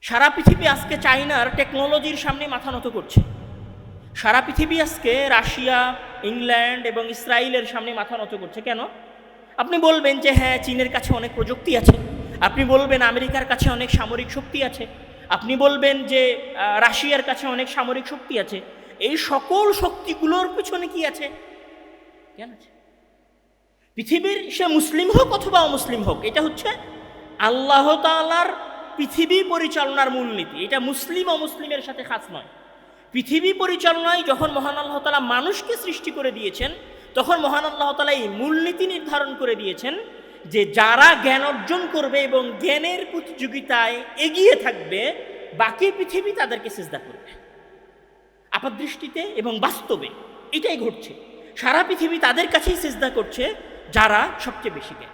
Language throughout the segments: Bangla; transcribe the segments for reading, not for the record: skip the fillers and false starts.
সারা পৃথিবী আজকে চায়নার টেকনোলজির সামনে মাথা নত করছে। সারা পৃথিবী আজকে রাশিয়া, ইংল্যান্ড এবং ইসরায়েলের সামনে মাথা নত করছে। কেন? আপনি বলবেন যে হ্যাঁ, চীনের কাছে অনেক প্রযুক্তি আছে, আপনি বলবেন আমেরিকার কাছে অনেক সামরিক শক্তি আছে, আপনি বলবেন যে রাশিয়ার কাছে অনেক সামরিক শক্তি আছে। এই সকল শক্তিগুলোর পিছনে কি আছে? জ্ঞান আছে। পৃথিবীর সে মুসলিম হোক অথবা অমুসলিম হোক, এটা হচ্ছে আল্লাহ তাআলার পৃথিবী পরিচালনার মূলনীতি। এটা মুসলিম অমুসলিমের সাথে খাস নয়। পৃথিবী পরিচালনায় যখন মহান আল্লাহ তাআলা মানুষকে সৃষ্টি করে দিয়েছেন, তখন মহান আল্লাহ তাআলা এই মূলনীতি নির্ধারণ করে দিয়েছেন যে যারা জ্ঞান অর্জন করবে এবং জ্ঞানের প্রতিযোগিতায় এগিয়ে থাকবে, বাকি পৃথিবী তাদেরকে সিজদা করবে। আপাতদৃষ্টিতে এবং বাস্তবে এটাই ঘটছে। সারা পৃথিবী তাদের কাছেই সিজদা করছে যারা সবচেয়ে বেশি জ্ঞান।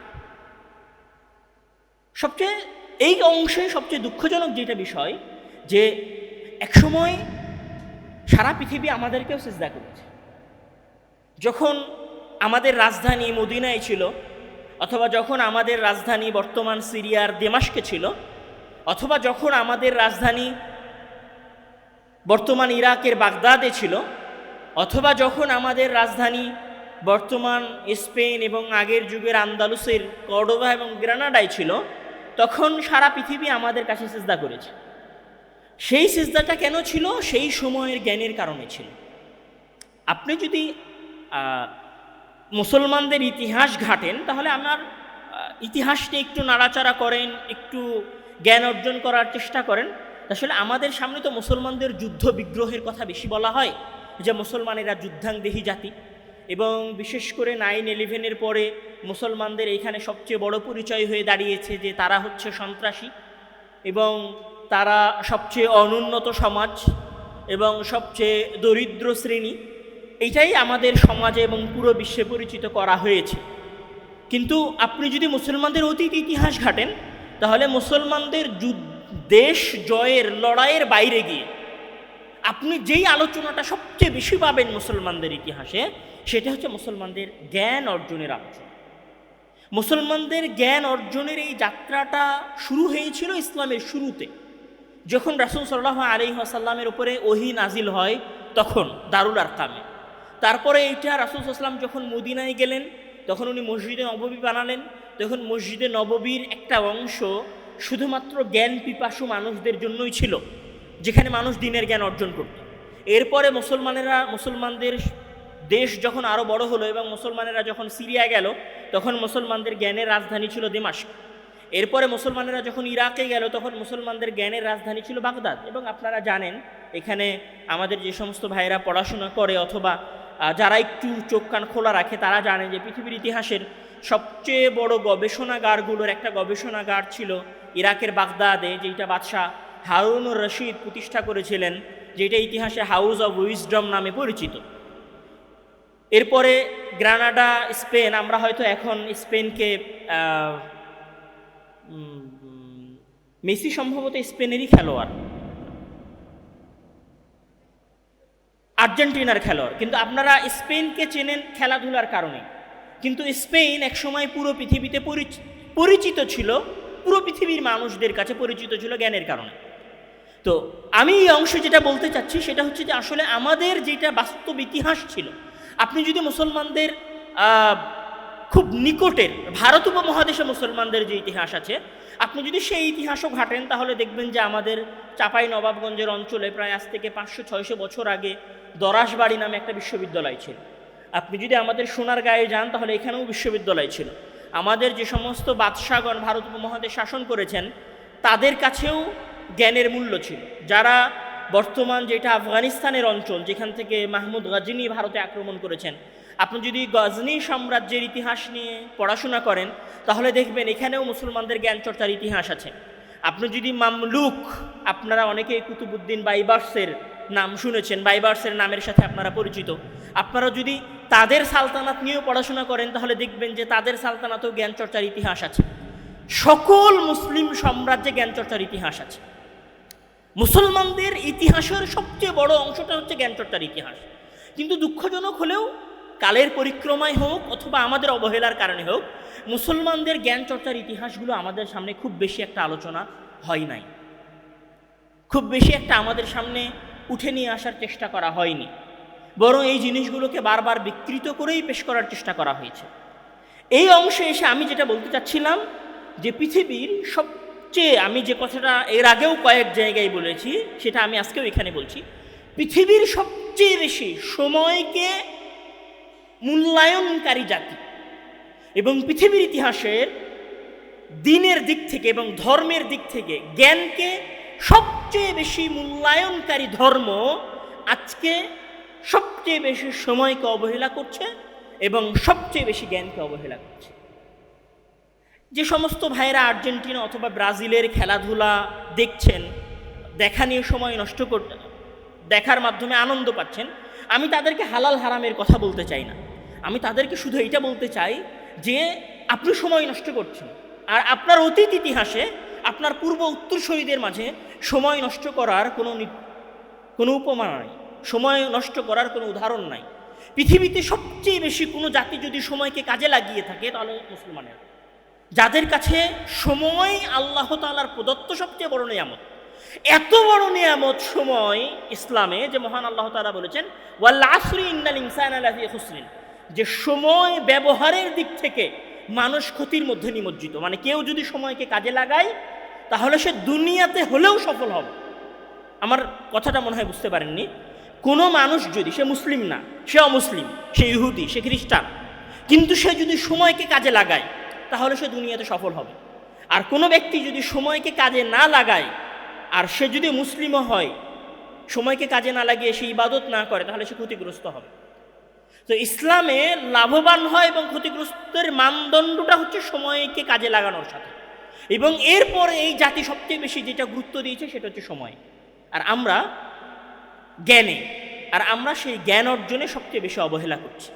সবচেয়ে এই অংশে সবচেয়ে দুঃখজনক যেটা বিষয়, যে একসময় সারা পৃথিবী আমাদেরকেও সিজদা করেছে। যখন আমাদের রাজধানী মদিনায় ছিল, অথবা যখন আমাদের রাজধানী বর্তমান সিরিয়ার দেমাস্কে ছিল, অথবা যখন আমাদের রাজধানী বর্তমান ইরাকের বাগদাদে ছিল, অথবা যখন আমাদের রাজধানী বর্তমান স্পেন এবং আগের যুগের আন্দালুসের কর্ডোবা এবং গ্রানাডায় ছিল, তখন সারা পৃথিবী আমাদের কাছে সিজদা করেছে। সেই সিজদাটা কেন ছিল? সেই সময়ের জ্ঞানের কারণে ছিল। আপনি যদি মুসলমানদের ইতিহাস ঘাটেন, তাহলে আমার ইতিহাস নিয়ে একটু নাড়াচাড়া করেন, একটু জ্ঞান অর্জন করার চেষ্টা করেন, আসলে আমাদের সামনে তো মুসলমানদের যুদ্ধ বিগ্রহের কথা বেশি বলা হয়, যে মুসলমানেরা যুদ্ধাংদেহী জাতি, এবং বিশেষ করে 9/11-এর পরে মুসলমানদের এখানে সবচেয়ে বড় পরিচয় হয়ে দাঁড়িয়েছে যে তারা হচ্ছে সন্ত্রাসী, এবং তারা সবচেয়ে অনুন্নত সমাজ এবং সবচেয়ে দরিদ্র শ্রেণী। এইটাই আমাদের সমাজে এবং পুরো বিশ্বে পরিচিত করা হয়েছে। কিন্তু আপনি যদি মুসলমানদের অতীত ইতিহাস ঘাটেন, তাহলে মুসলমানদের দেশ জয়ের লড়াইয়ের বাইরে গিয়ে আপনি যেই আলোচনাটা সবচেয়ে বেশি পাবেন মুসলমানদের ইতিহাসে, সেটা হচ্ছে মুসলমানদের জ্ঞান অর্জনের আলোচনা। মুসলমানদের জ্ঞান অর্জনের এই যাত্রাটা শুরু হয়েছিল ইসলামের শুরুতে, যখন রাসূল সাল্লাল্লাহু আলাইহি ওয়াসাল্লামের উপরে ওহী নাজিল হয়, তখন দারুল আরকামে। তারপরে এইটা রাসূল সাল্লাল্লাহু আলাইহি ওয়াসাল্লাম যখন মদিনায় গেলেন, তখন উনি মসজিদে নববী বানালেন। তখন মসজিদে নববীর একটা অংশ শুধুমাত্র জ্ঞান পিপাসু মানুষদের জন্যই ছিল, যেখানে মানুষ দ্বীনের জ্ঞান অর্জন করত। এরপরে মুসলমানদের দেশ যখন আরও বড় হলো এবং মুসলমানেরা যখন সিরিয়া গেল, তখন মুসলমানদের জ্ঞানের রাজধানী ছিল দেমাস্ক। এরপরে মুসলমানেরা যখন ইরাকে গেল, তখন মুসলমানদের জ্ঞানের রাজধানী ছিল বাগদাদ। এবং আপনারা জানেন, এখানে আমাদের যে সমস্ত ভাইয়েরা পড়াশোনা করে অথবা যারা একটু চোখ কান খোলা রাখে, তারা জানে যে পৃথিবীর ইতিহাসের সবচেয়ে বড় গবেষণাগারগুলোর একটা গবেষণাগার ছিল ইরাকের বাগদাদে, যেটা বাদশাহ হারুনুর রশিদ প্রতিষ্ঠা করেছিলেন, যেটা ইতিহাসে হাউস অব উইজডম নামে পরিচিত। এরপরে গ্রানাডা, স্পেন। আমরা হয়তো এখন স্পেনকে মেসি সম্ভবত স্পেনেরই খেলোয়াড়, আর্জেন্টিনার খেলোয়াড়, কিন্তু আপনারা স্পেনকে চেনেন খেলাধুলার কারণে। কিন্তু স্পেন একসময় পুরো পৃথিবীতে পরিচিত ছিল, পুরো পৃথিবীর মানুষদের কাছে পরিচিত ছিল জ্ঞানের কারণে। তো আমি এই অংশে যেটা বলতে চাচ্ছি, সেটা হচ্ছে যে আসলে আমাদের যেটা বাস্তব ইতিহাস ছিল, আপনি যদি মুসলমানদের খুব নিকটের ভারত উপমহাদেশে মুসলমানদের যে ইতিহাস আছে, আপনি যদি সেই ইতিহাসও ঘাটেন, তাহলে দেখবেন যে আমাদের চাঁপাই নবাবগঞ্জের অঞ্চলে প্রায় আজ থেকে 500-600 বছর আগে দরাসবাড়ি নামে একটা বিশ্ববিদ্যালয় ছিল। আপনি যদি আমাদের সোনারগাঁয়ে যান, তাহলে এখানেও বিশ্ববিদ্যালয় ছিল। আমাদের যে সমস্ত বাদশাগণ ভারত উপমহাদেশ শাসন করেছেন, তাদের কাছেও জ্ঞানের মূল্য ছিল। যারা বর্তমান যেটা আফগানিস্তানের অঞ্চল, যেখান থেকে মাহমুদ গজনী ভারতে আক্রমণ করেছেন, আপনি যদি গজনী সাম্রাজ্যের ইতিহাস নিয়ে পড়াশোনা করেন, তাহলে দেখবেন এখানেও মুসলমানদের জ্ঞান চর্চার ইতিহাস আছে। আপনি যদি মামলুক, আপনারা অনেকে কুতুবউদ্দিন বাইবার্সের নাম শুনেছেন, বাইবার্সের নামের সাথে আপনারা পরিচিত, আপনারা যদি তাদের সালতানাত নিয়েও পড়াশোনা করেন, তাহলে দেখবেন যে তাদের সালতানাতেও জ্ঞান চর্চার ইতিহাস আছে। সকল মুসলিম সাম্রাজ্যে জ্ঞান চর্চার ইতিহাস আছে। মুসলমানদের ইতিহাসের সবচেয়ে বড় অংশটা হচ্ছে জ্ঞান চর্চার ইতিহাস। কিন্তু দুঃখজনক হলেও, কালের পরিক্রমায় হোক অথবা আমাদের অবহেলার কারণে হোক, মুসলমানদের জ্ঞান চর্চার ইতিহাসগুলো আমাদের সামনে খুব বেশি একটা আলোচনা হয় নাই। খুব বেশি একটা আমাদের সামনে উঠে নিয়ে আসার চেষ্টা করা হয়নি, বরং এই জিনিসগুলোকে বারবার বিকৃত করেই পেশ করার চেষ্টা করা হয়েছে। এই অংশে এসে আমি যেটা বলতে চাচ্ছিলাম যে পৃথিবীর সবচেয়ে, আমি যে কথাটা এর আগেও কয়েক জায়গায় বলেছি সেটা আমি আজকেও এখানে বলছি, পৃথিবীর সবচেয়ে বেশি সময়কে মূল্যায়নকারী জাতি এবং পৃথিবীর ইতিহাসের দিনের দিক থেকে এবং ধর্মের দিক থেকে জ্ঞানকে সবচেয়ে বেশি মূল্যায়নকারী ধর্ম আজকে সবচেয়ে বেশি সময়কে অবহেলা করছে এবং সবচেয়ে বেশি জ্ঞানকে অবহেলা করছে। যে সমস্ত ভাইয়েরা আর্জেন্টিনা অথবা ব্রাজিলের খেলাধুলা দেখছেন, দেখা নিয়ে সময় নষ্ট করতে, দেখার মাধ্যমে আনন্দ পাচ্ছেন, আমি তাদেরকে হালাল হারামের কথা বলতে চাই না। আমি তাদেরকে শুধু এইটা বলতে চাই যে আপনি সময় নষ্ট করছেন, আর আপনার অতীত ইতিহাসে আপনার পূর্ব উত্তরসূরিদের মাঝে সময় নষ্ট করার কোনো উপমা নাই, সময় নষ্ট করার কোনো উদাহরণ নাই। পৃথিবীতে সবচেয়ে বেশি কোনো জাতি যদি সময়কে কাজে লাগিয়ে থাকে তাহলে মুসলমানের, যাদের কাছে সময় আল্লাহ তাআলার প্রদত্ত সবচেয়ে বড় নিয়ামত। এত বড় নিয়ামত সময় ইসলামে, যে মহান আল্লাহ তাআলা বলেছেন ওয়াল আসরি ইন্নাল ইনসানা লাফি খুসরিন, যে সময় ব্যবহারের দিক থেকে মানুষ ক্ষতির মধ্যে নিমজ্জিত। মানে কেউ যদি সময়কে কাজে লাগায় তাহলে সে দুনিয়াতে হলেও সফল হবে। আমার কথাটা মনে হয় বুঝতে পারেননি। কোনো মানুষ যদি, সে মুসলিম না, সে অমুসলিম, সে ইহুদি, সে খ্রিস্টান, কিন্তু সে যদি সময়কে কাজে লাগায় তাহলে সে দুনিয়াতে সফল হবে। আর কোনো ব্যক্তি যদি সময়কে কাজে না লাগায় আর সে যদি মুসলিমও হয়, সময়কে কাজে না লাগিয়ে সে ইবাদত না করে তাহলে সে ক্ষতিগ্রস্ত হবে। তো ইসলামে লাভবান হয় এবং ক্ষতিগ্রস্তের মানদণ্ডটা হচ্ছে সময়কে কাজে লাগানোর সাথে। এবং এরপরে এই জাতি সবচেয়ে বেশি যেটা গুরুত্ব দিয়েছে সেটা হচ্ছে সময়, আর আমরা জ্ঞানে, আর আমরা সেই জ্ঞান অর্জনে সবচেয়ে বেশি অবহেলা করছি।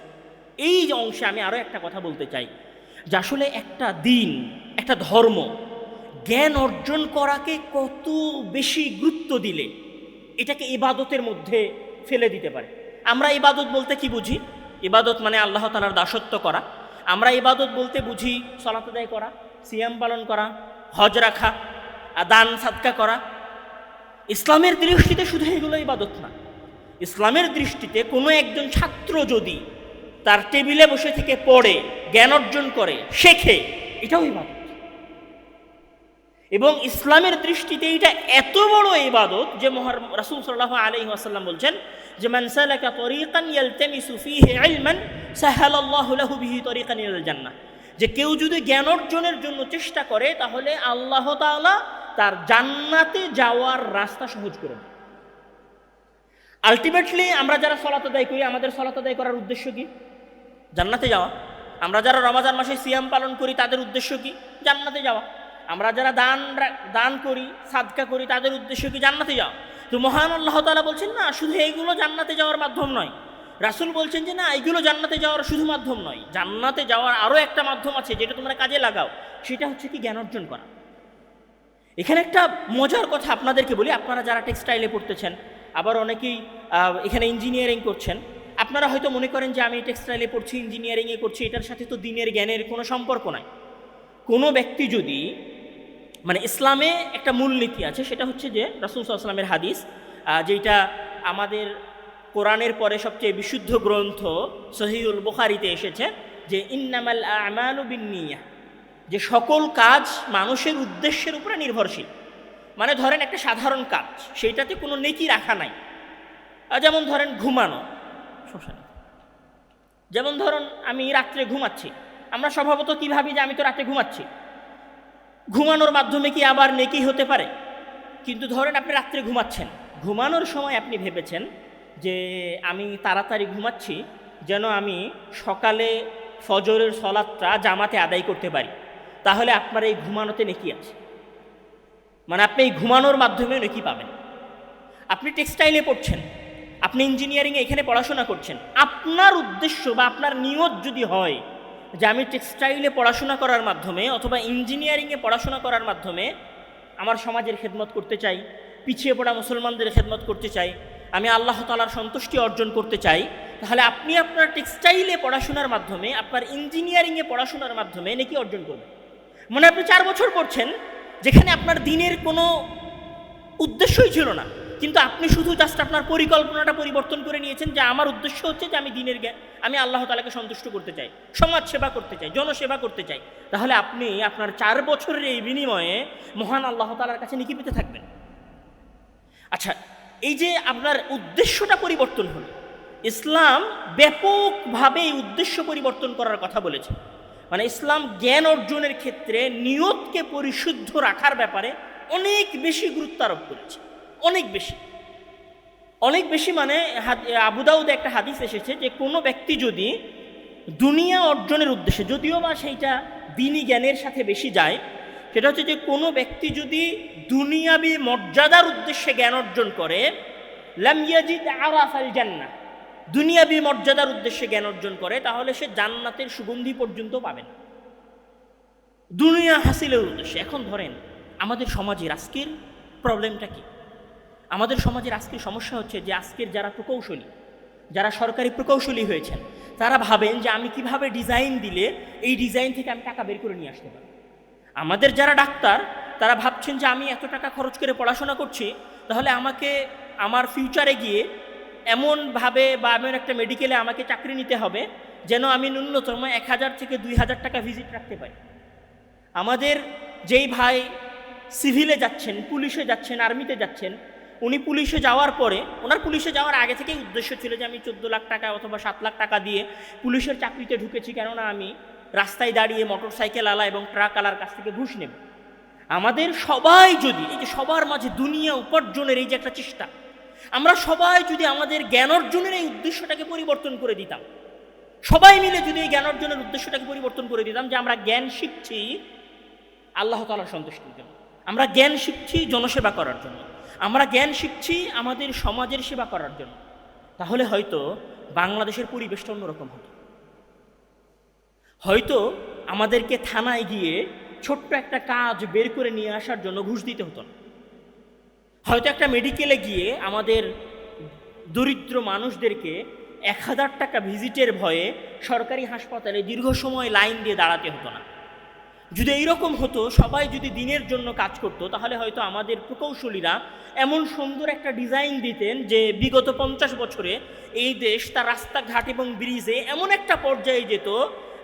এই যে অংশে আমি আরও একটা কথা বলতে চাই যে আসলে একটা দিন, একটা ধর্ম জ্ঞান অর্জন করাকে কত বেশি গুরুত্ব দিলে এটাকে ইবাদতের মধ্যে ফেলে দিতে পারে। আমরা ইবাদত বলতে কি বুঝি? ইবাদত মানে আল্লাহ তাআলার দাসত্ব করা। আমরা ইবাদত বলতে বুঝি সালাত আদায় করা, সিয়াম পালন করা, হজ রাখা, দান সাদকা করা। ইসলামের দৃষ্টিতে শুধু এগুলো ইবাদত না। ইসলামের দৃষ্টিতে কোনো একজন ছাত্র যদি তার টেবিলে বসে থেকে পড়ে, জ্ঞান অর্জন করে, শেখে, এটাও ইবাদত। এবং ইসলামের দৃষ্টিতে এটা এত বড় ইবাদত যে রাসূল সাল্লাল্লাহু আলাইহি ওয়াসাল্লাম বলছেন যে মান সালাকা তরিকান ইয়ালতামিসু ফীহি ইলমান সাহালাল্লাহু লাহু বিহি তরিকান ইলাল জান্নাহ, যে কেউ যদি জ্ঞান অর্জনের জন্য চেষ্টা করে তাহলে আল্লাহ তাআলা তার জান্নাতে যাওয়ার রাস্তা সহজ করে দেন। আলটিমেটলি আমরা যারা সালাত আদায় করি, আমাদের সালাত আদায় করার উদ্দেশ্য কি? জান্নাতে যাওয়া। আমরা যারা রমজান মাসে সিয়াম পালন করি তাদের উদ্দেশ্য কি? জান্নাতে যাওয়া। আমরা যারা দান করি, সাদকা করি, তাদের উদ্দেশ্য কি? জান্নাতে যাওয়া। তো মহান আল্লাহ তাআলা বলছেন না শুধু এইগুলো জান্নাতে যাওয়ার মাধ্যম নয়। রাসূল বলছেন যে না, এইগুলো জান্নাতে যাওয়ার শুধু মাধ্যম নয়, জান্নাতে যাওয়ার আরও একটা মাধ্যম আছে যেটা তোমরা কাজে লাগাও, সেটা হচ্ছে কি? জ্ঞান অর্জন করা। এখানে একটা মজার কথা আপনাদেরকে বলি। আপনারা যারা টেক্সটাইলে পড়তেছেন, আবার অনেকেই এখানে ইঞ্জিনিয়ারিং করছেন, আপনারা হয়তো মনে করেন যে আমি টেক্সটাইলে পড়ছি, ইঞ্জিনিয়ারিংয়ে করছি, এটার সাথে তো দিনের জ্ঞানের কোনো সম্পর্ক নাই। কোনো ব্যক্তি যদি, মানে ইসলামে একটা মূলনীতি আছে, সেটা হচ্ছে যে রাসূল সাল্লাল্লাহু আলাইহি ওয়াসাল্লামের হাদিস, যেটা আমাদের কোরআনের পরে সবচেয়ে বিশুদ্ধ গ্রন্থ সহিহুল বুখারীতে এসেছে, যে ইন্নামাল আমালু বিন্নিয়াহ, যে সকল কাজ মানুষের উদ্দেশ্যের উপরে নির্ভরশীল। মানে ধরেন একটা সাধারণ কাজ, সেইটাতে কোনো নেকি রাখা নাই। যেমন ধরেন ঘুমানো, যেমন ধরুন আমি রাত্রে ঘুমাচ্ছি, আমরা স্বভাবত কী ভাবি যে আমি তো রাতে ঘুমাচ্ছি, ঘুমানোর মাধ্যমে কি আবার নেকি হতে পারে? কিন্তু ধরেন আপনি রাত্রে ঘুমাচ্ছেন, ঘুমানোর সময় আপনি ভেবেছেন যে আমি তাড়াতাড়ি ঘুমাচ্ছি যেন আমি সকালে ফজরের সলাতটা জামাতে আদায় করতে পারি, তাহলে আপনার এই ঘুমানোতে নেকি আছে। মানে আপনি এই ঘুমানোর মাধ্যমে নেকি পাবেন। আপনি টেক্সটাইলে পড়ছেন, আপনি ইঞ্জিনিয়ারিংয়ে এখানে পড়াশোনা করছেন, আপনার উদ্দেশ্য বা আপনার নিয়ত যদি হয় যে আমি টেক্সটাইলে পড়াশোনা করার মাধ্যমে অথবা ইঞ্জিনিয়ারিংয়ে পড়াশোনা করার মাধ্যমে আমার সমাজের খেদমত করতে চাই, পিছিয়ে পড়া মুসলমানদের খেদমত করতে চাই, আমি আল্লাহ তাআলার সন্তুষ্টি অর্জন করতে চাই, তাহলে আপনি আপনার টেক্সটাইলে পড়াশোনার মাধ্যমে, আপনার ইঞ্জিনিয়ারিংয়ে পড়াশোনার মাধ্যমে নেকি অর্জন করবেন। মানে আপনি 4 বছর পড়ছেন, যেখানে আপনার দিনের কোনো উদ্দেশ্যই ছিল না, কিন্তু আপনি শুধু জাস্ট আপনার পরিকল্পনাটা পরিবর্তন করে নিয়েছেন যে আমার উদ্দেশ্য হচ্ছে যে আমি দিনের জ্ঞান, আমি আল্লাহ তাআলাকে সন্তুষ্ট করতে চাই, সমাজ সেবা করতে চাই, জনসেবা করতে চাই। তাহলে আপনি আপনার 4 বছরের এই বিনিময়ে মহান আল্লাহ তাআলার কাছে নেকি পেতে থাকবেন। আচ্ছা, এই যে আপনার উদ্দেশ্যটা পরিবর্তন হলো, ইসলাম ব্যাপকভাবে এই উদ্দেশ্য পরিবর্তন করার কথা বলেছে। মানে ইসলাম জ্ঞান অর্জনের ক্ষেত্রে নিয়তকে পরিশুদ্ধ রাখার ব্যাপারে অনেক বেশি গুরুত্ব আরোপ করেছে, অনেক বেশি, অনেক বেশি। মানে আবু দাউদে একটা হাদিস এসেছে যে কোনো ব্যক্তি যদি দুনিয়া অর্জনের উদ্দেশ্যে, যদিও বা সেইটা দ্বীনি জ্ঞানের সাথে বেশি যায়, সেটা হচ্ছে যে কোনো ব্যক্তি যদি দুনিয়াবি মর্যাদার উদ্দেশ্যে জ্ঞান অর্জন করে, লাম ইয়াজিদ আরাফাল জান্নাহ, দুনিয়াবি মর্যাদার উদ্দেশ্যে জ্ঞান অর্জন করে, তাহলে সে জান্নাতের সুগন্ধি পর্যন্ত পাবে না, দুনিয়া হাসিলের উদ্দেশ্যে। এখন ধরেন আমাদের সমাজের আজকের প্রবলেমটা কি? আমাদের সমাজের আজকের সমস্যা হচ্ছে যে আজকের যারা প্রকৌশলী, যারা সরকারি প্রকৌশলী হয়েছেন, তারা ভাবেন যে আমি কিভাবে ডিজাইন দিলে এই ডিজাইন থেকে আমি টাকা বের করে নিয়ে আসতে পারি। আমাদের যারা ডাক্তার, তারা ভাবছেন যে আমি এত টাকা খরচ করে পড়াশোনা করছি, তাহলে আমাকে আমার ফিউচারে গিয়ে এমনভাবে বা এমন একটা মেডিকেলে আমাকে চাকরি নিতে হবে যেন আমি ন্যূনতম 1000 থেকে 2000 টাকা ভিজিট রাখতে পারি। আমাদের যেই ভাই সিভিলে যাচ্ছেন, পুলিশে যাচ্ছেন, আর্মিতে যাচ্ছেন, উনি পুলিশে যাওয়ার পরে, ওনার পুলিশে যাওয়ার আগে থেকেই উদ্দেশ্য ছিল যে আমি 14 লাখ টাকা অথবা 7 লাখ টাকা দিয়ে পুলিশের চাকরিতে ঢুকেছি, কেননা আমি রাস্তায় দাঁড়িয়ে মোটর সাইকেল আলা এবং ট্রাক আলার কাছ থেকে ঘুষ নেব। আমাদের সবাই যদি এই যে সবার মাঝে দুনিয়া উপার্জনের এই যে একটা চেষ্টা, আমরা সবাই যদি আমাদের জ্ঞান অর্জনের এই উদ্দেশ্যটাকে পরিবর্তন করে দিতাম, সবাই মিলে যদি এই জ্ঞান অর্জনের উদ্দেশ্যটাকে পরিবর্তন করে দিতাম যে আমরা জ্ঞান শিখছি আল্লাহ তাআলার সন্তুষ্টির জন্য, আমরা জ্ঞান শিখছি জনসেবা করার জন্য, আমরা জ্ঞান শিখছি আমাদের সমাজের সেবা করার জন্য, তাহলে হয়তো বাংলাদেশের পরিবেশটা অন্যরকম হতো। হয়তো আমাদেরকে থানায় গিয়ে ছোট্ট একটা কাজ বের করে নিয়ে আসার জন্য ঘুষ দিতে হতো না। হয়তো একটা মেডিকেলে গিয়ে আমাদের দরিদ্র মানুষদেরকে 1000 টাকা ভিজিটের ভয়ে সরকারি হাসপাতালে দীর্ঘ সময় লাইন দিয়ে দাঁড়াতে হতো না। যদি এইরকম হতো, সবাই যদি দিনের জন্য কাজ করতো, তাহলে হয়তো আমাদের প্রকৌশলীরা এমন সুন্দর একটা ডিজাইন দিতেন যে বিগত 50 বছরে এই দেশ তার রাস্তাঘাট এবং ব্রিজে এমন একটা পর্যায়ে যেত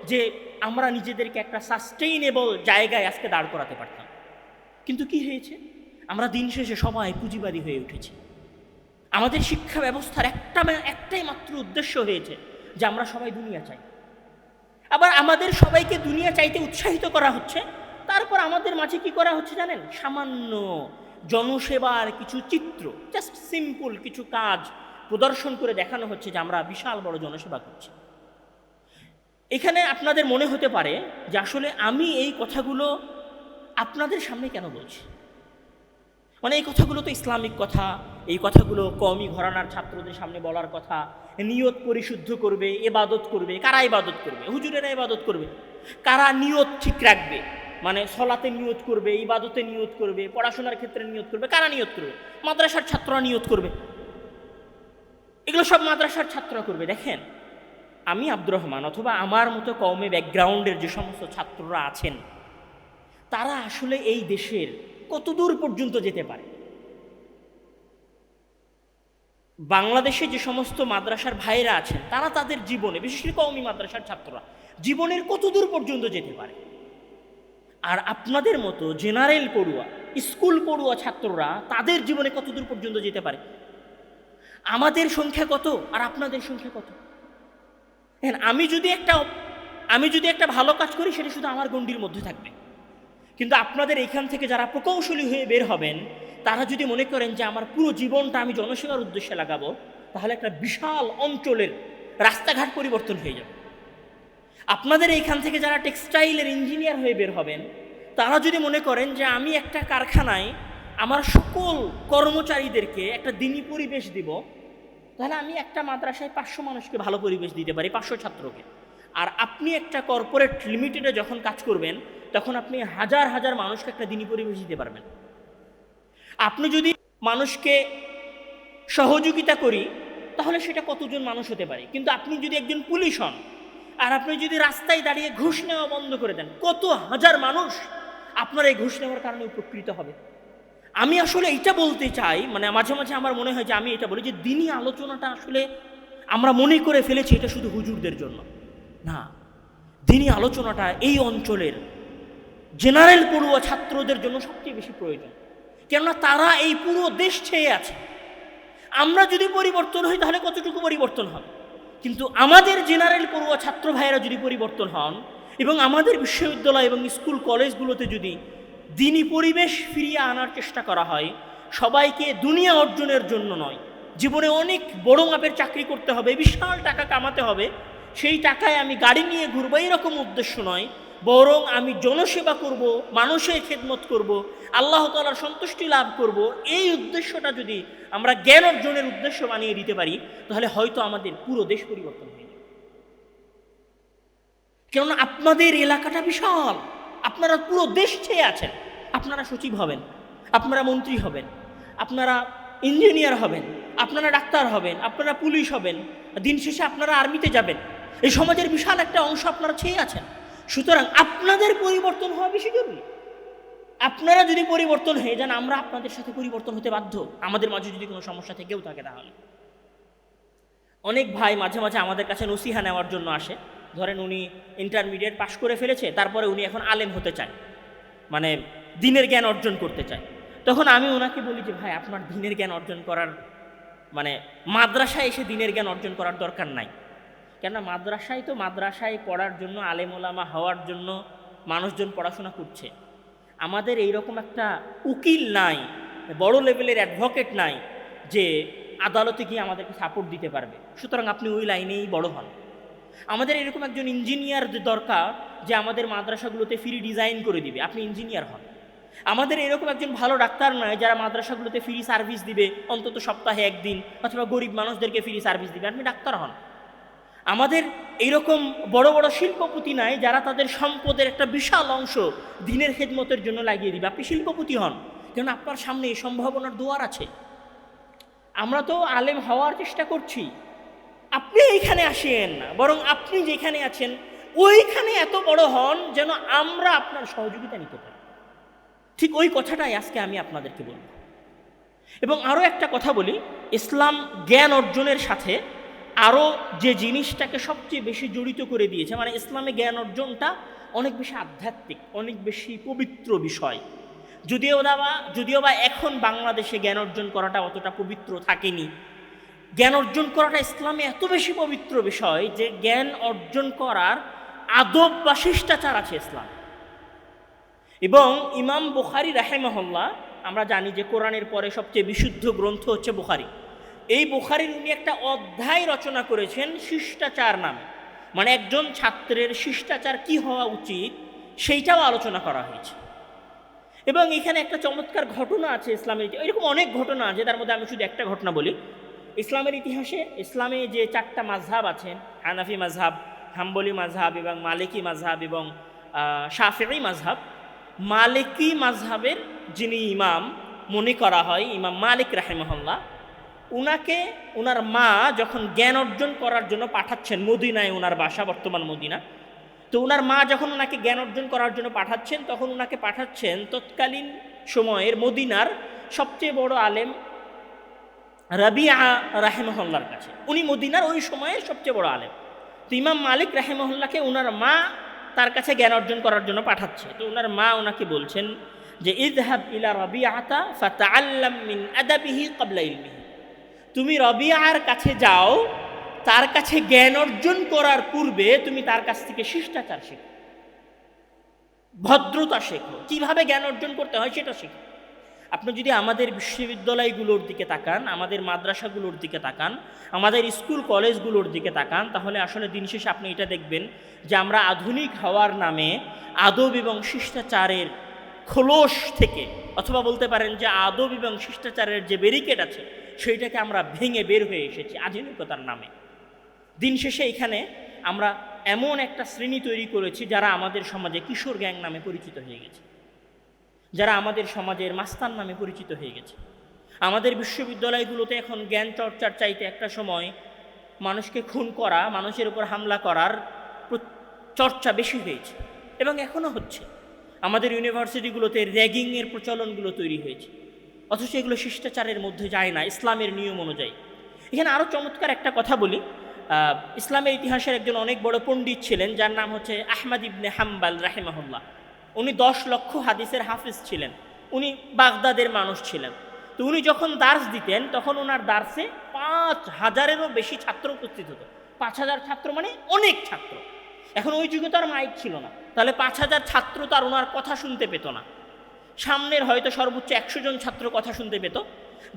যে আমরা নিজেদেরকে একটা সাস্টেইনেবল জায়গায় আজকে দাঁড় করাতে পারতাম। কিন্তু কি হয়েছে? আমরা দিন শেষে সবাই পুঁজিবাদী হয়ে উঠেছি। আমাদের শিক্ষা ব্যবস্থার একটাই মাত্র উদ্দেশ্য হয়েছে যে আমরা সবাই দুনিয়া চাই। আবার আমাদের সবাইকে দুনিয়া চাইতে উৎসাহিত করা হচ্ছে, তারপর আমাদের মাঝে কি করা হচ্ছে জানেন? সামান্য জনসেবার কিছু চিত্র, জাস্ট সিম্পল কিছু কাজ প্রদর্শন করে দেখানো হচ্ছে যে আমরা বিশাল বড় জনসেবা করছি। এখানে আপনাদের মনে হতে পারে যে আসলে আমি এই কথাগুলো আপনাদের সামনে কেন বলছি? মানে এই কথাগুলো তো ইসলামিক কথা, এই কথাগুলো কওমি ঘরানার ছাত্রদের সামনে বলার কথা। নিয়ত পরিশুদ্ধ করবে, ইবাদত করবে। কারা ইবাদত করবে? হুজুরেরা ইবাদত করবে। কারা নিয়ত ঠিক রাখবে? মানে সলাতে নিয়ত করবে, ইবাদতে নিয়ত করবে, পড়াশোনার ক্ষেত্রে নিয়ত করবে। কারা নিয়ত করবে? মাদ্রাসার ছাত্ররা নিয়ত করবে। এগুলো সব মাদ্রাসার ছাত্ররা করবে। দেখেন, আমি আব্দুর রহমান অথবা আমার মতো কওমি ব্যাকগ্রাউন্ডের যে সমস্ত ছাত্ররা আছেন, তারা আসলে এই দেশের কতদূর পর্যন্ত যেতে পারে? বাংলাদেশে যে সমস্ত মাদ্রাসার ভাইরা আছেন, তারা তাদের জীবনে, বিশেষ করে কওমি মাদ্রাসার ছাত্ররা জীবনের কতদূর পর্যন্ত যেতে পারে? আর আপনাদের মতো জেনারেল পড়ুয়া, স্কুল পড়ুয়া ছাত্ররা তাদের জীবনে কতদূর পর্যন্ত যেতে পারে? আমাদের সংখ্যা কত আর আপনাদের সংখ্যা কত? আমি যদি একটা ভালো কাজ করি, সেটা শুধু আমার গণ্ডির মধ্যে থাকবে। কিন্তু আপনাদের এইখান থেকে যারা প্রকৌশলী হয়ে বের হবেন, তারা যদি মনে করেন যে আমার পুরো জীবনটা আমি জনসেবার উদ্দেশ্যে লাগাবো, তাহলে একটা বিশাল অঞ্চলের রাস্তাঘাট পরিবর্তন হয়ে যাবে। আপনাদের এইখান থেকে যারা টেক্সটাইলের ইঞ্জিনিয়ার হয়ে বের হবেন, তারা যদি মনে করেন যে আমি একটা কারখানায় আমার সকল কর্মচারীদেরকে একটা দিনী পরিবেশ দিব, তাহলে আমি একটা মাদ্রাসায় 500 মানুষকে ভালো পরিবেশ দিতে পারি, 500 ছাত্রকে। আর আপনি একটা কর্পোরেট লিমিটেডে যখন কাজ করবেন, তখন আপনি হাজার হাজার মানুষকে একটা দিনী পরিবেশ দিতে পারবেন। আপনি যদি মানুষকে সহযোগিতা করি, তাহলে সেটা কতজন মানুষ হতে পারে। কিন্তু আপনি যদি একজন পুলিশ হন আর আপনি যদি রাস্তায় দাঁড়িয়ে ঘুষ নেওয়া বন্ধ করে দেন, কত হাজার মানুষ আপনার এই ঘুষ নেওয়ার কারণে উপকৃত হবে। আমি আসলে এইটা বলতে চাই, মানে মাঝে মাঝে আমার মনে হয় যে আমি এটা বলি যে দিনই আলোচনাটা আসলে আমরা মনে করে ফেলেছি এটা শুধু হুজুরদের জন্য না, দিনই আলোচনাটা এই অঞ্চলের জেনারেল পড়ুয়া ছাত্রদের জন্য সবচেয়ে বেশি প্রয়োজন। কেননা তারা এই পুরো দেশ ছেয়ে আছে। আমরা যদি পরিবর্তন হই তাহলে কতটুকু পরিবর্তন হবে, কিন্তু আমাদের জেনারেল পড়ুয়া ছাত্র ভাইয়েরা যদি পরিবর্তন হন এবং আমাদের বিশ্ববিদ্যালয় এবং স্কুল কলেজগুলোতে যদি দিনী পরিবেশ ফিরিয়ে আনার চেষ্টা করা হয়, সবাইকে দুনিয়া অর্জনের জন্য নয়, জীবনে অনেক বড় মাপের চাকরি করতে হবে, বিশাল টাকা কামাতে হবে, সেই টাকায় আমি গাড়ি নিয়ে ঘুরবো এরকম উদ্দেশ্য নয়, বরং আমি জনসেবা করব, মানুষের খেদমত করব, আল্লাহ তাআলার সন্তুষ্টি লাভ করব, এই উদ্দেশ্যটা যদি আমরা জ্ঞান অর্জনের উদ্দেশ্য বানিয়ে দিতে পারি তাহলে হয়তো আমাদের পুরো দেশ পরিবর্তন হয়ে যাবে। কেননা আপনাদের এলাকাটা বিশাল, আপনারা পুরো দেশ ছেয়ে আছেন, আপনারা সচিব হবেন, আপনারা মন্ত্রী হবেন, আপনারা ইঞ্জিনিয়ার হবেন, আপনারা ডাক্তার হবেন, আপনারা পুলিশ হবেন, দিন শেষে আপনারা আর্মিতে যাবেন। এই সমাজের বিশাল একটা অংশ আপনারা ছেয়ে আছেন। সুতরাং আপনাদের পরিবর্তন হওয়া বেশি জরুরি। আপনারা যদি পরিবর্তন হয়ে যান, আমরা আপনাদের সাথে পরিবর্তন হতে বাধ্য, আমাদের মাঝে যদি কোনো সমস্যা থেকেও থাকে। তাহলে অনেক ভাই মাঝে মাঝে আমাদের কাছে নসিহা নেওয়ার জন্য আসে। ধরেন উনি ইন্টারমিডিয়েট পাশ করে ফেলেছে, তারপরে উনি এখন আলেম হতে চায়, মানে দিনের জ্ঞান অর্জন করতে চায়। তখন আমি ওনাকে বলি যে ভাই, আপনার দিনের জ্ঞান অর্জন করার মানে মাদ্রাসায় এসে দিনের জ্ঞান অর্জন করার দরকার নাই। কেননা মাদ্রাসায় পড়ার জন্য, আলেম ওলামা হওয়ার জন্য মানুষজন পড়াশোনা করছে। আমাদের এইরকম একটা উকিল নাই, বড় লেভেলের অ্যাডভোকেট নাই যে আদালতে গিয়ে আমাদেরকে সাপোর্ট দিতে পারবে। সুতরাং আপনি ওই লাইনেই বড় হন। আমাদের এরকম একজন ইঞ্জিনিয়ার দরকার যে আমাদের মাদ্রাসাগুলোতে ফ্রি ডিজাইন করে দিবে, আপনি ইঞ্জিনিয়ার হন। আমাদের এরকম একজন ভালো ডাক্তার নয় যারা মাদ্রাসাগুলোতে ফ্রি সার্ভিস দিবে অন্তত সপ্তাহে একদিন, অথবা গরিব মানুষদেরকে ফ্রি সার্ভিস দিবে, আপনি ডাক্তার হন। আমাদের এইরকম বড় বড় শিল্পপতি নাই যারা তাদের সম্পদের একটা বিশাল অংশ দিনের খেদমতের জন্য লাগিয়ে দিবে, আপনি শিল্পপতি হন। কেন আপনার সামনে এই সম্ভাবনার দুয়ার আছে। আমরা তো আলেম হওয়ার চেষ্টা করছি, আপনি এইখানে আসেন না, বরং আপনি যেখানে আছেন ওইখানে এত বড় হন যেন আমরা আপনার সহযোগিতা নিতে পারি। ঠিক ওই কথাটাই আজকে আমি আপনাদেরকে বলব। এবং আরও একটা কথা বলি, ইসলাম জ্ঞান অর্জনের সাথে আরও যে জিনিসটাকে সবচেয়ে বেশি জড়িত করে দিয়েছে, মানে ইসলামে জ্ঞান অর্জনটা অনেক বেশি আধ্যাত্মিক, অনেক বেশি পবিত্র বিষয়। যদিও বা এখন বাংলাদেশে জ্ঞান অর্জন করাটা অতটা পবিত্র থাকেনি। জ্ঞান অর্জন করাটা ইসলামে এত বেশি পবিত্র বিষয় যে জ্ঞান অর্জন করার আদব বা শিষ্টাচার আছে ইসলাম। এবং ইমাম বুখারী রাহিমাহুল্লাহ, আমরা জানি যে কোরআনের পরে সবচেয়ে বিশুদ্ধ গ্রন্থ হচ্ছে বুখারী। এই বুখারীর উনি একটা অধ্যায় রচনা করেছেন শিষ্টাচার নামে, মানে একজন ছাত্রের শিষ্টাচার কি হওয়া উচিত সেইটাও আলোচনা করা হয়েছে। এবং এখানে একটা চমৎকার ঘটনা আছে ইসলামের, এরকম অনেক ঘটনা আছে, তার মধ্যে আমি শুধু একটা ঘটনা বলি। ইসলামের ইতিহাসে ইসলামে যে 4টা মাযহাব আছেন, হানাফি মাযহাব, হাম্বলি মাযহাব এবং মালিকি মাযহাব এবং শাফিঈ মাযহাব। মালিকি মাযহাবের যিনি ইমাম মনে করা হয় ইমাম মালিক রাহিমাহুল্লাহ, ওনার মা যখন জ্ঞান অর্জন করার জন্য পাঠাচ্ছেন, মদিনায় ওনার বাসা, বর্তমান মদিনা, তো ওনার মা যখন ওনাকে জ্ঞান অর্জন করার জন্য পাঠাচ্ছেন, তখন ওনাকে পাঠাচ্ছেন তৎকালীন সময়ের মদিনার সবচেয়ে বড় আলেম রাবিআ রাহিমাহুল্লাহর কাছে। উনি মদিনার ওই সময়ের সবচেয়ে বড় আলেম। তো ইমাম মালিক রাহিমাহুল্লাহকে ওনার মা তার কাছে জ্ঞান অর্জন করার জন্য পাঠাচ্ছে। তো ওনার মা ওনাকে বলছেন যে ইযহাব ইলা রাবিআতা ফাতাআল্লাম মিন আদাবিহি ক্বাবলা ইলমিহি, তুমি রবিআর কাছে যাও, তার কাছে জ্ঞান অর্জন করার পূর্বে তুমি তার কাছ থেকে শিষ্টাচার শেখো, ভদ্রতা শেখো, কিভাবে জ্ঞান অর্জন করতে হয় সেটা শেখো। আপনি যদি আমাদের বিশ্ববিদ্যালয়গুলোর দিকে তাকান, আমাদের মাদ্রাসাগুলোর দিকে তাকান, আমাদের স্কুল কলেজগুলোর দিকে তাকান, তাহলে আসলে দিন শেষে আপনি এটা দেখবেন যে আমরা আধুনিক হওয়ার নামে আদব এবং শিষ্টাচারের খোলস থেকে, অথবা বলতে পারেন যে আদব এবং শিষ্টাচারের যে ব্যারিকেড আছে সেইটাকে আমরা ভেঙে বের হয়ে এসেছি আধুনিকতার নামে। দিন শেষে এখানে আমরা এমন একটা শ্রেণী তৈরি করেছি যারা আমাদের সমাজে কিশোর গ্যাং নামে পরিচিত হয়ে গেছে, যারা আমাদের সমাজের মাস্তান নামে পরিচিত হয়ে গেছে। আমাদের বিশ্ববিদ্যালয়গুলোতে এখন জ্ঞান চর্চার চাইতে একটা সময় মানুষকে খুন করা, মানুষের উপর হামলা করার চর্চা বেশি হয়েছে এবং এখনও হচ্ছে। আমাদের ইউনিভার্সিটিগুলোতে র্যাগিংয়ের প্রচলনগুলো তৈরি হয়েছে। অথচ এগুলো শিষ্টাচারের মধ্যে যায় না ইসলামের নিয়ম অনুযায়ী। এখানে আরও চমৎকার একটা কথা বলি। ইসলামের ইতিহাসের একজন অনেক বড় পণ্ডিত ছিলেন, যার নাম হচ্ছে আহমদ ইবনে হাম্বাল রাহিমাহুল্লাহ। উনি 10 লক্ষ হাদিসের হাফিজ ছিলেন, উনি বাগদাদের মানুষ ছিলেন। তো উনি যখন দার্স দিতেন তখন ওনার দার্সে 5000-এরও বেশি ছাত্র উপস্থিত হতো। 5000 ছাত্র মানে অনেক ছাত্র। এখন ওই যুগে তো আর মাইক ছিল না, তাহলে 5000 ছাত্র তো আর ওনার কথা শুনতে পেত না। সামনের হয়তো সর্বোচ্চ 100 জন ছাত্র কথা শুনতে পেত,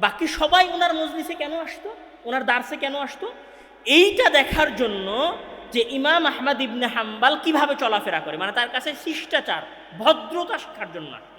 বাকি সবাই ওনার মজলিসে কেন আসতো, ওনার দার্সে কেন আসতো? এইটা দেখার জন্য যে ইমাম আহমদ ইবনে হাম্বাল কিভাবে চলাফেরা করে, মানে তার কাছে শিষ্টাচার ভদ্রতা শেখার জন্য।